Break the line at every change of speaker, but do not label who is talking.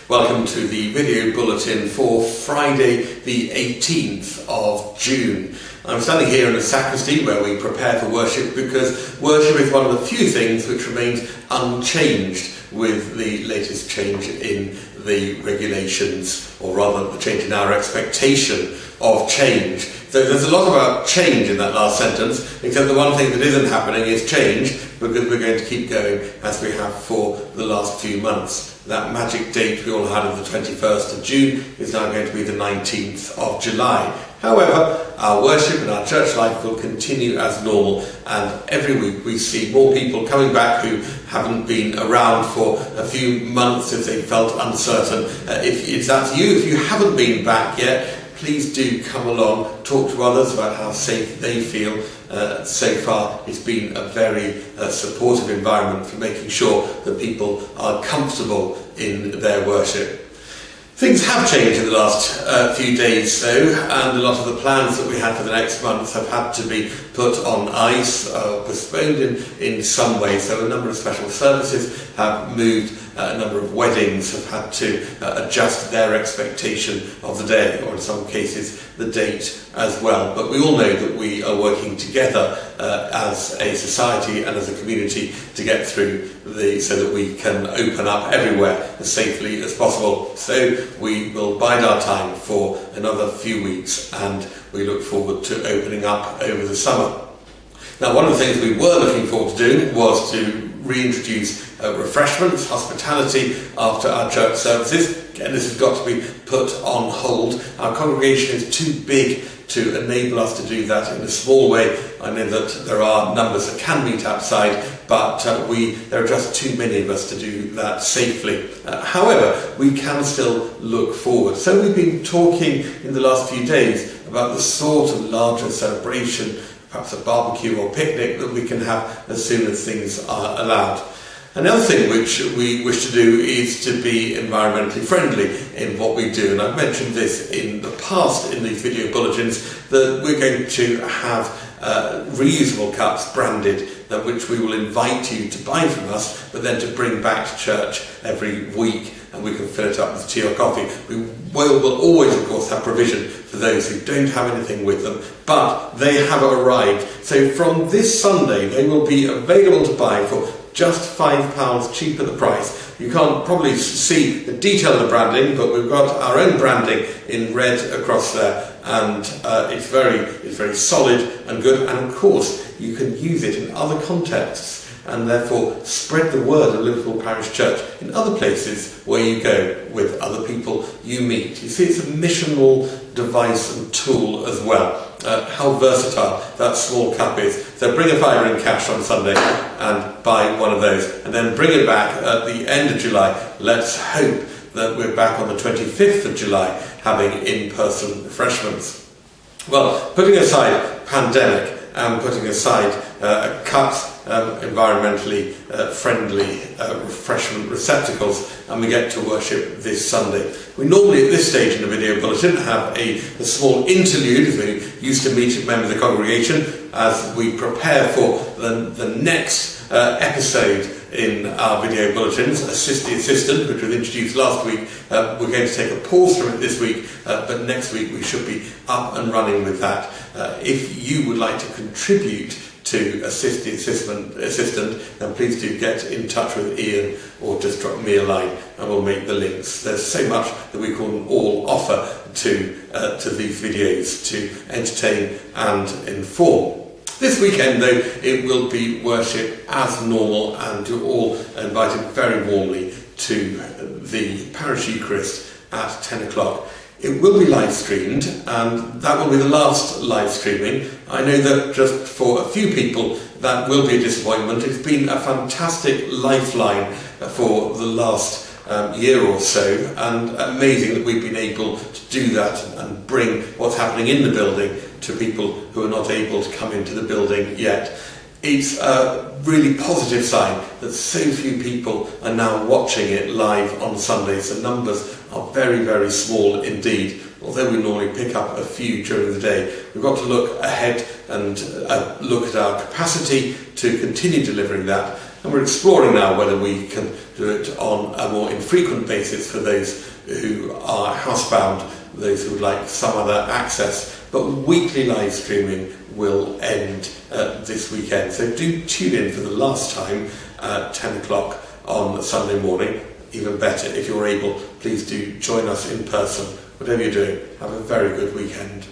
Welcome to the video bulletin for Friday the 18th of June. I'm standing here in the sacristy where we prepare for worship because worship is one of the few things which remains unchanged with the latest change in the regulations, or rather the change in our expectation of change. So there's a lot about change in that last sentence, except the one thing that isn't happening is change, because we're going to keep going as we have for the last few months. That magic date we all had of the 21st of June is now going to be the 19th of July. However, our worship and our church life will continue as normal, and every week we see more people coming back who haven't been around for a few months if they felt uncertain. If that's you, if you haven't been back yet, please do come along, talk to others about how safe they feel. So far it's been a very supportive environment for making sure that people are comfortable in their worship. Things have changed in the last few days though, and a lot of the plans that we had for the next month have had to be put on ice, postponed in some way. So a number of special services have moved, a number of weddings have had to adjust their expectation of the day, or in some cases the date as well. But we all know that we are working together as a society and as a community to get through so that we can open up everywhere as safely as possible. So we will bide our time for another few weeks, and we look forward to opening up over the summer. Now, one of the things we were looking forward to doing was to reintroduce refreshments, hospitality after our church services. Again, this has got to be put on hold. Our congregation is too big to enable us to do that in a small way. I know that there are numbers that can meet outside, but there are just too many of us to do that safely. However, we can still look forward. So we've been talking in the last few days about the sort of larger celebration, perhaps a barbecue or picnic, that we can have as soon as things are allowed. Another thing which we wish to do is to be environmentally friendly in what we do, and I've mentioned this in the past in these video bulletins, that we're going to have reusable cups branded, which we will invite you to buy from us, but then to bring back to church every week, and we can fill it up with tea or coffee. We will always, of course, have provision for those who don't have anything with them, but they have arrived. So from this Sunday, they will be available to buy for just £5 cheaper the price. You can't probably see the detail of the branding, but we've got our own branding in red across there, and it's very solid and good. And of course, you can use it in other contexts, and therefore spread the word of Liverpool Parish Church in other places where you go with other people you meet. You see, it's a missional device and tool as well. How versatile that small cup is. So bring a fiver in cash on Sunday and buy one of those, and then bring it back at the end of July. Let's hope that we're back on the 25th of July having in-person refreshments. Well, putting aside pandemic and putting aside cups, environmentally friendly refreshment receptacles, and we get to worship this Sunday. We normally at this stage in the video bulletin have a small interlude, as we used to meet members of the congregation as we prepare for the next episode in our video bulletins, Assist the Assistant, which was introduced last week. We're going to take a pause from it this week, but next week we should be up and running with that. If you would like to contribute to Assist the Assistant, then please do get in touch with Ian or just drop me a line and we'll make the links. There's so much that we can all offer to these videos to entertain and inform. This weekend, though, it will be worship as normal, and you're all invited very warmly to the Parish Eucharist at 10 o'clock. It will be live streamed, and that will be the last live streaming. I know that just for a few people that will be a disappointment. It's been a fantastic lifeline for the last year or so, and amazing that we've been able to do that and bring what's happening in the building to people who are not able to come into the building yet. It's a really positive sign that so few people are now watching it live on Sundays. The numbers are very, very small indeed. Although we normally pick up a few during the day, we've got to look ahead and look at our capacity to continue delivering that, And we're exploring now whether we can do it on a more infrequent basis for those who are housebound, those who would like some other access. But weekly live streaming will end this weekend. So do tune in for the last time at 10 o'clock on Sunday morning. Even better, if you're able, please do join us in person. Whatever you're doing, have a very good weekend.